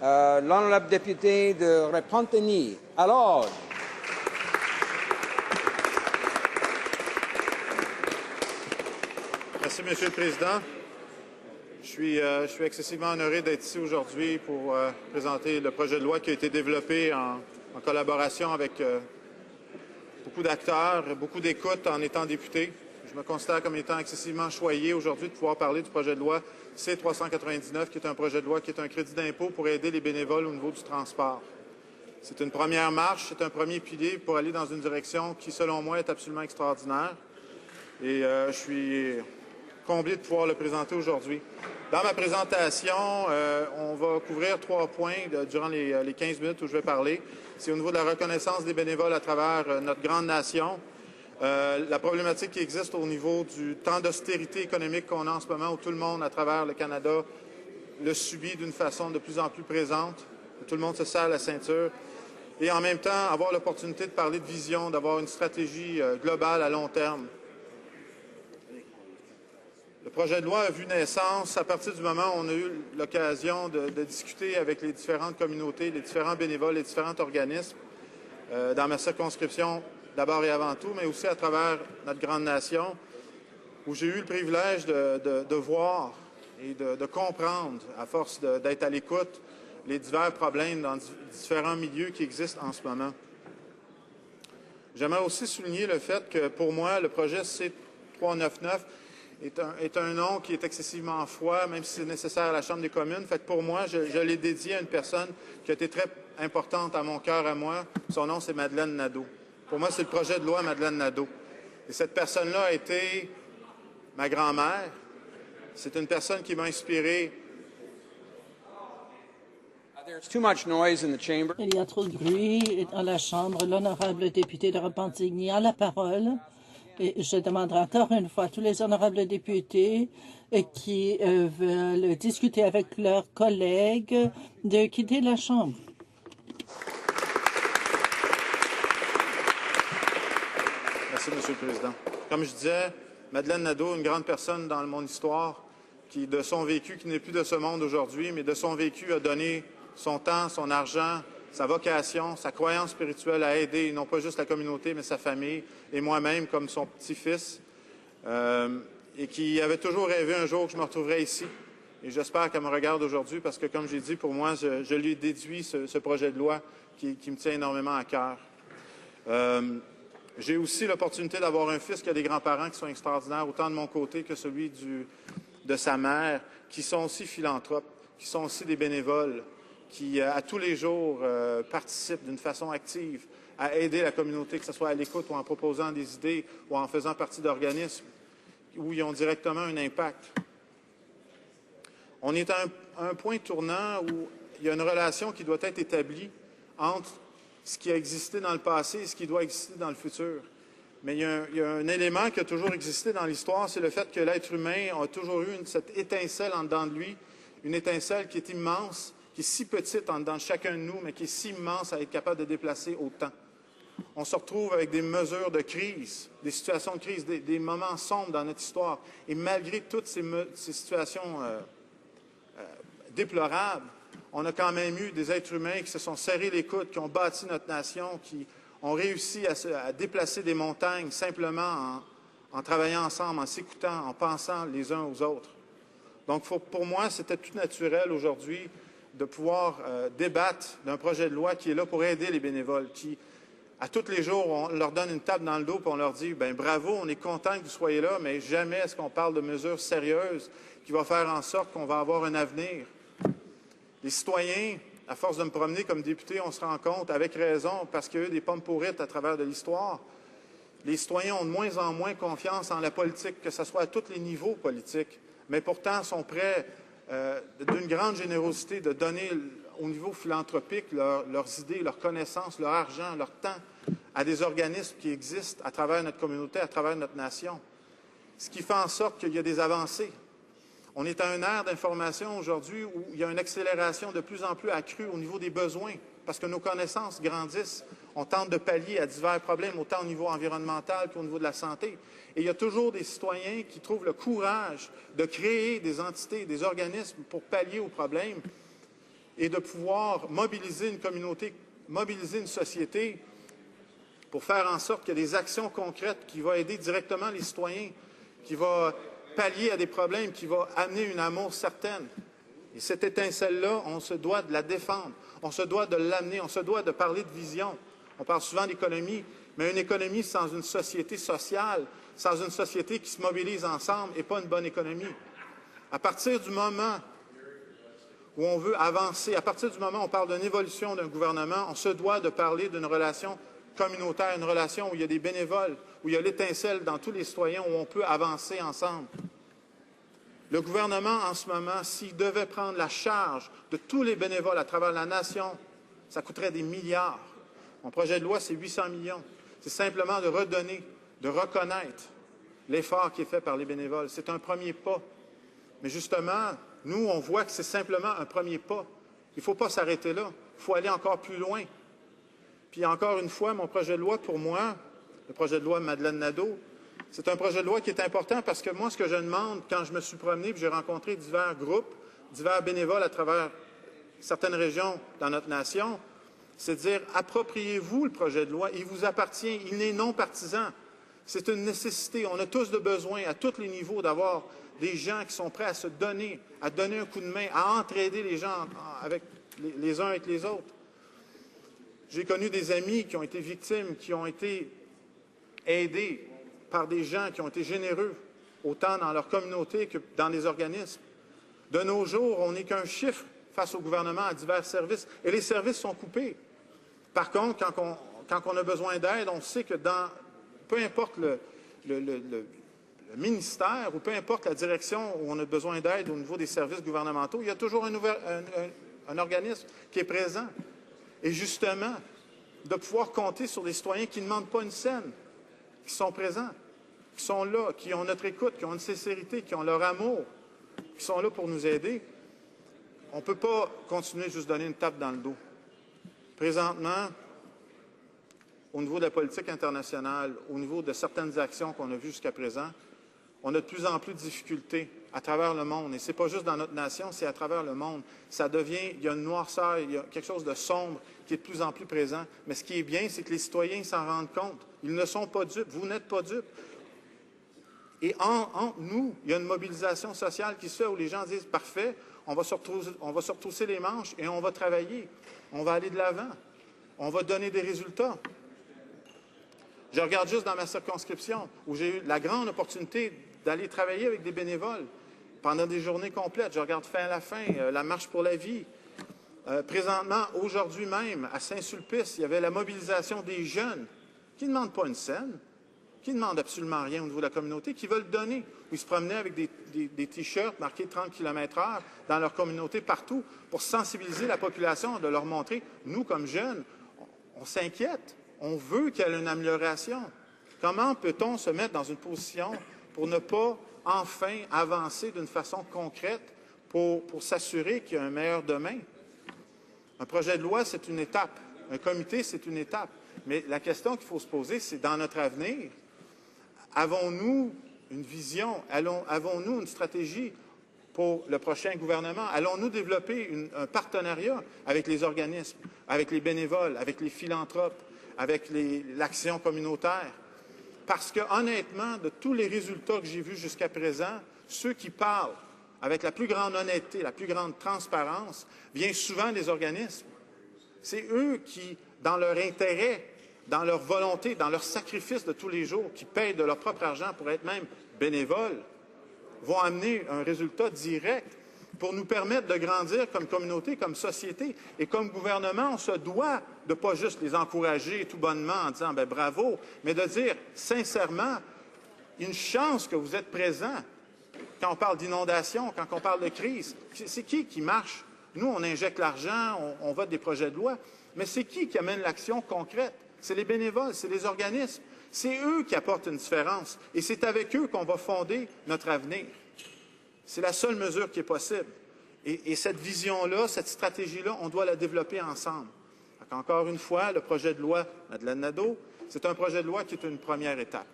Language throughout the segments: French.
L'honorable député de Repentigny, à l'ordre. Merci, Monsieur le Président. Je suis excessivement honoré d'être ici aujourd'hui pour présenter le projet de loi qui a été développé en collaboration avec beaucoup d'acteurs, beaucoup d'écoute en étant député. Je me considère comme étant excessivement choyé aujourd'hui de pouvoir parler du projet de loi C-399, qui est un projet de loi qui est un crédit d'impôt pour aider les bénévoles au niveau du transport. C'est une première marche, c'est un premier pilier pour aller dans une direction qui, selon moi, est absolument extraordinaire. Et je suis comblé de pouvoir le présenter aujourd'hui. Dans ma présentation, on va couvrir 3 points durant les 15 minutes où je vais parler. C'est au niveau de la reconnaissance des bénévoles à travers notre grande nation, la problématique qui existe au niveau du temps d'austérité économique qu'on a en ce moment, où tout le monde à travers le Canada le subit d'une façon de plus en plus présente, où tout le monde se serre la ceinture, et en même temps avoir l'opportunité de parler de vision, d'avoir une stratégie globale à long terme. Le projet de loi a vu naissance à partir du moment où on a eu l'occasion de discuter avec les différentes communautés, les différents bénévoles, les différents organismes, dans ma circonscription d'abord et avant tout, mais aussi à travers notre grande nation, où j'ai eu le privilège de voir et de comprendre, à force d'être à l'écoute, les divers problèmes dans différents milieux qui existent en ce moment. J'aimerais aussi souligner le fait que, pour moi, le projet C-399 est un nom qui est excessivement froid, même si c'est nécessaire à la Chambre des communes. Fait que pour moi, je l'ai dédié à une personne qui a été très importante à mon cœur, à moi. Son nom, c'est Madeleine Nadeau. Pour moi, c'est le projet de loi Madeleine Nadeau. Et cette personne-là a été ma grand-mère. C'est une personne qui m'a inspiré. Il y a trop de bruit dans la Chambre. L'honorable député de Repentigny a la parole. Et je demanderai encore une fois à tous les honorables députés qui veulent discuter avec leurs collègues de quitter la Chambre. Merci, Monsieur le Président. Comme je disais, Madeleine Nadeau, une grande personne dans mon histoire, qui, de son vécu, qui n'est plus de ce monde aujourd'hui, mais de son vécu, a donné son temps, son argent, sa vocation, sa croyance spirituelle à aider non pas juste la communauté, mais sa famille et moi-même comme son petit-fils, et qui avait toujours rêvé un jour que je me retrouverais ici. Et j'espère qu'elle me regarde aujourd'hui parce que, comme j'ai dit, pour moi, je lui ai déduit ce projet de loi qui me tient énormément à cœur. J'ai aussi l'opportunité d'avoir un fils qui a des grands-parents qui sont extraordinaires, autant de mon côté que celui de sa mère, qui sont aussi philanthropes, qui sont aussi des bénévoles, qui, à tous les jours, participent d'une façon active à aider la communauté, que ce soit à l'écoute ou en proposant des idées ou en faisant partie d'organismes où ils ont directement un impact. On est à un point tournant où il y a une relation qui doit être établie entre ce qui a existé dans le passé et ce qui doit exister dans le futur. Mais il y a un élément qui a toujours existé dans l'histoire, c'est le fait que l'être humain a toujours eu cette étincelle en dedans de lui, une étincelle qui est immense, qui est si petite en dedans de chacun de nous, mais qui est si immense à être capable de déplacer autant. On se retrouve avec des mesures de crise, des situations de crise, des moments sombres dans notre histoire. Et malgré toutes ces situations déplorables, on a quand même eu des êtres humains qui se sont serrés les coudes, qui ont bâti notre nation, qui ont réussi à déplacer des montagnes simplement en travaillant ensemble, en s'écoutant, en pensant les uns aux autres. Donc, pour moi, c'était tout naturel aujourd'hui de pouvoir débattre d'un projet de loi qui est là pour aider les bénévoles, qui, à tous les jours, on leur donne une tape dans le dos et on leur dit « Bien, bravo, on est content que vous soyez là, mais jamais est-ce qu'on parle de mesures sérieuses qui vont faire en sorte qu'on va avoir un avenir. » Les citoyens, à force de me promener comme député, on se rend compte, avec raison, parce qu'il y a eu des pommes pourrites à travers de l'histoire, les citoyens ont de moins en moins confiance en la politique, que ce soit à tous les niveaux politiques, mais pourtant sont prêts, d'une grande générosité, de donner au niveau philanthropique leurs idées, leurs connaissances, leur argent, leur temps à des organismes qui existent à travers notre communauté, à travers notre nation. Ce qui fait en sorte qu'il y a des avancées. On est à une ère d'information aujourd'hui où il y a une accélération de plus en plus accrue au niveau des besoins, parce que nos connaissances grandissent. On tente de pallier à divers problèmes, autant au niveau environnemental qu'au niveau de la santé. Et il y a toujours des citoyens qui trouvent le courage de créer des entités, des organismes pour pallier aux problèmes. et de pouvoir mobiliser une communauté, mobiliser une société pour faire en sorte qu'il y ait des actions concrètes qui vont aider directement les citoyens, qui vont pallier à des problèmes, qui vont amener une amour certaine. Et cette étincelle-là, on se doit de la défendre, on se doit de l'amener, on se doit de parler de vision. On parle souvent d'économie, mais une économie sans une société sociale, sans une société qui se mobilise ensemble, n'est pas une bonne économie. À partir du moment où on veut avancer, à partir du moment où on parle d'une évolution d'un gouvernement, on se doit de parler d'une relation communautaire, une relation où il y a des bénévoles, où il y a l'étincelle dans tous les citoyens, où on peut avancer ensemble. Le gouvernement, en ce moment, s'il devait prendre la charge de tous les bénévoles à travers la nation, ça coûterait des milliards. Mon projet de loi, c'est 800 millions. C'est simplement de redonner, de reconnaître l'effort qui est fait par les bénévoles. C'est un premier pas. Mais justement, nous, on voit que c'est simplement un premier pas. Il ne faut pas s'arrêter là. Il faut aller encore plus loin. Puis encore une fois, mon projet de loi, pour moi, le projet de loi Madeleine Nadeau, c'est un projet de loi qui est important parce que moi, ce que je demande, quand je me suis promené, puis j'ai rencontré divers groupes, divers bénévoles à travers certaines régions dans notre nation, c'est de dire, appropriez-vous le projet de loi, il vous appartient, il n'est non partisan. C'est une nécessité. On a tous de besoin, à tous les niveaux, d'avoir des gens qui sont prêts à se donner, à donner un coup de main, à entraider les gens avec les uns avec les autres. J'ai connu des amis qui ont été victimes, qui ont été aidés par des gens qui ont été généreux, autant dans leur communauté que dans les organismes. De nos jours, on n'est qu'un chiffre face au gouvernement à divers services, et les services sont coupés. Par contre, quand on a besoin d'aide, on sait que peu importe le ministère ou peu importe la direction où on a besoin d'aide au niveau des services gouvernementaux, il y a toujours un organisme qui est présent. Et justement, de pouvoir compter sur des citoyens qui ne demandent pas une scène, qui sont présents, qui sont là, qui ont notre écoute, qui ont une sincérité, qui ont leur amour, qui sont là pour nous aider, on ne peut pas continuer juste donner une tape dans le dos. Présentement, au niveau de la politique internationale, au niveau de certaines actions qu'on a vues jusqu'à présent, on a de plus en plus de difficultés à travers le monde. Et ce n'est pas juste dans notre nation, c'est à travers le monde. Ça devient, il y a une noirceur, il y a quelque chose de sombre qui est de plus en plus présent. Mais ce qui est bien, c'est que les citoyens s'en rendent compte. Ils ne sont pas dupes. Vous n'êtes pas dupes. Et entre nous, il y a une mobilisation sociale qui se fait où les gens disent « Parfait, on va se retrousser les manches et on va travailler. On va aller de l'avant. On va donner des résultats. » Je regarde juste dans ma circonscription où j'ai eu la grande opportunité d'aller travailler avec des bénévoles pendant des journées complètes. Je regarde Fin à la fin, la Marche pour la vie. Présentement, aujourd'hui même, à Saint-Sulpice, il y avait la mobilisation des jeunes qui ne demandent pas une scène, qui ne demandent absolument rien au niveau de la communauté, qui veulent donner. Ils se promenaient avec des T-shirts marqués 30 km/h dans leur communauté partout pour sensibiliser la population, de leur montrer, nous, comme jeunes, on s'inquiète. On veut qu'il y ait une amélioration. Comment peut-on se mettre dans une position pour ne pas enfin avancer d'une façon concrète pour s'assurer qu'il y a un meilleur demain? Un projet de loi, c'est une étape. Un comité, c'est une étape. Mais la question qu'il faut se poser, c'est dans notre avenir, avons-nous une vision? Avons-nous une stratégie pour le prochain gouvernement? Allons-nous développer un partenariat avec les organismes, avec les bénévoles, avec les philanthropes, avec l'action communautaire? Parce que, honnêtement, de tous les résultats que j'ai vus jusqu'à présent, ceux qui parlent avec la plus grande honnêteté, la plus grande transparence, viennent souvent des organismes. C'est eux qui, dans leur intérêt, dans leur volonté, dans leur sacrifice de tous les jours, qui payent de leur propre argent pour être même bénévoles, vont amener un résultat direct pour nous permettre de grandir comme communauté, comme société. Et comme gouvernement, on se doit de ne pas juste les encourager tout bonnement en disant « bravo », mais de dire sincèrement, une chance que vous êtes présents. Quand on parle d'inondation, quand on parle de crise, c'est qui marche? Nous, on injecte l'argent, on vote des projets de loi, mais c'est qui amène l'action concrète? C'est les bénévoles, c'est les organismes. C'est eux qui apportent une différence. Et c'est avec eux qu'on va fonder notre avenir. C'est la seule mesure qui est possible. Et cette vision-là, cette stratégie-là, on doit la développer ensemble. Encore une fois, le projet de loi Madeleine Nadeau, c'est un projet de loi qui est une première étape.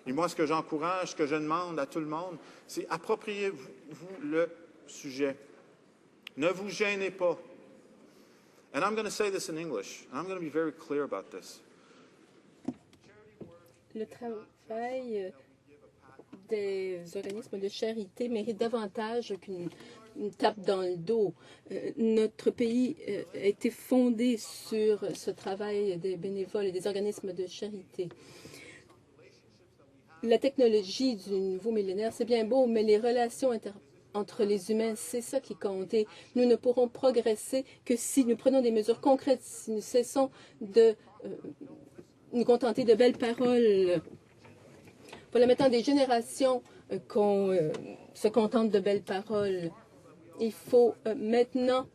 Et moi, ce que j'encourage, ce que je demande à tout le monde, c'est appropriez-vous le sujet. Ne vous gênez pas. And I'm going to say this in English, and I'm going to be very clear about this. Le travail des organismes de charité mérite davantage qu'une tape dans le dos. Notre pays a été fondé sur ce travail des bénévoles et des organismes de charité. La technologie du nouveau millénaire, c'est bien beau, mais les relations entre les humains, c'est ça qui compte. Et nous ne pourrons progresser que si nous prenons des mesures concrètes, si nous cessons de nous contenter de belles paroles. Voilà maintenant des générations qu'on se contente de belles paroles. Il faut maintenant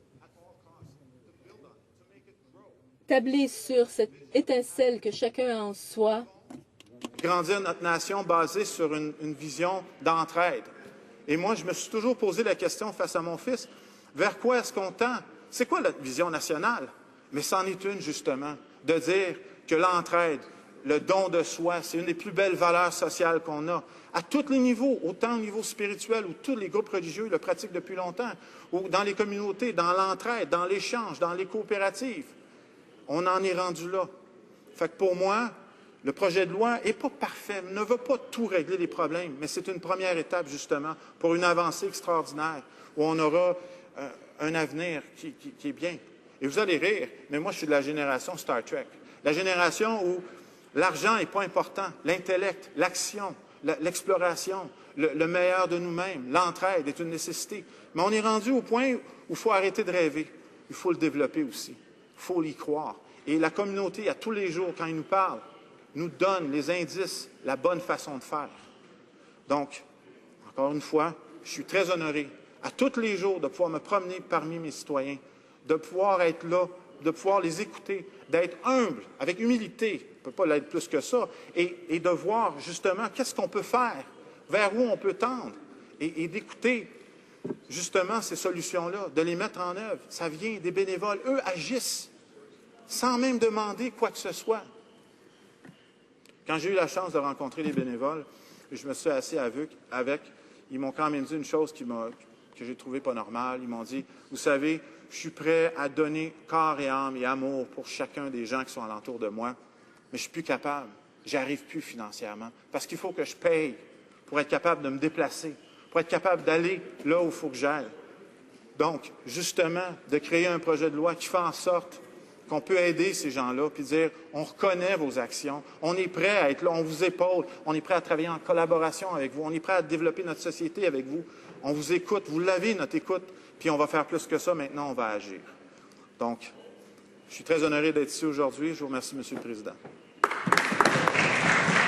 tabler sur cette étincelle que chacun a en soi. Grandir notre nation basée sur une vision d'entraide. Et moi, je me suis toujours posé la question face à mon fils, vers quoi est-ce qu'on tend? C'est quoi notre vision nationale? Mais c'en est une, justement, de dire que l'entraide, le don de soi, c'est une des plus belles valeurs sociales qu'on a, à tous les niveaux, autant au niveau spirituel, où tous les groupes religieux le pratiquent depuis longtemps, ou dans les communautés, dans l'entraide, dans l'échange, dans les coopératives. On en est rendu là. Fait que pour moi, le projet de loi n'est pas parfait, ne veut pas tout régler les problèmes, mais c'est une première étape, justement, pour une avancée extraordinaire, où on aura un avenir qui est bien. Et vous allez rire, mais moi, je suis de la génération Star Trek. La génération où l'argent n'est pas important, l'intellect, l'action, l'exploration, le meilleur de nous-mêmes, l'entraide est une nécessité. Mais on est rendu au point où il faut arrêter de rêver. Il faut le développer aussi. Il faut y croire. Et la communauté, à tous les jours, quand ils nous parlent, nous donne les indices, la bonne façon de faire. Donc, encore une fois, je suis très honoré à tous les jours de pouvoir me promener parmi mes citoyens, de pouvoir être là, de pouvoir les écouter, d'être humble, avec humilité, on ne peut pas l'être plus que ça, et de voir justement qu'est-ce qu'on peut faire, vers où on peut tendre, et d'écouter justement ces solutions-là, de les mettre en œuvre. Ça vient des bénévoles. Eux agissent sans même demander quoi que ce soit. Quand j'ai eu la chance de rencontrer les bénévoles, je me suis assis avec, ils m'ont quand même dit une chose que j'ai trouvée pas normale. Ils m'ont dit, vous savez, je suis prêt à donner corps et âme et amour pour chacun des gens qui sont alentour de moi, mais je ne suis plus capable. J'arrive plus financièrement parce qu'il faut que je paye pour être capable de me déplacer, pour être capable d'aller là où il faut que j'aille. Donc, justement, de créer un projet de loi qui fait en sorte qu'on peut aider ces gens-là, puis dire, on reconnaît vos actions, on est prêt à être là, on vous épaule, on est prêt à travailler en collaboration avec vous, on est prêt à développer notre société avec vous, on vous écoute, vous l'avez, notre écoute, puis on va faire plus que ça, maintenant on va agir. Donc, je suis très honoré d'être ici aujourd'hui, je vous remercie, M. le Président.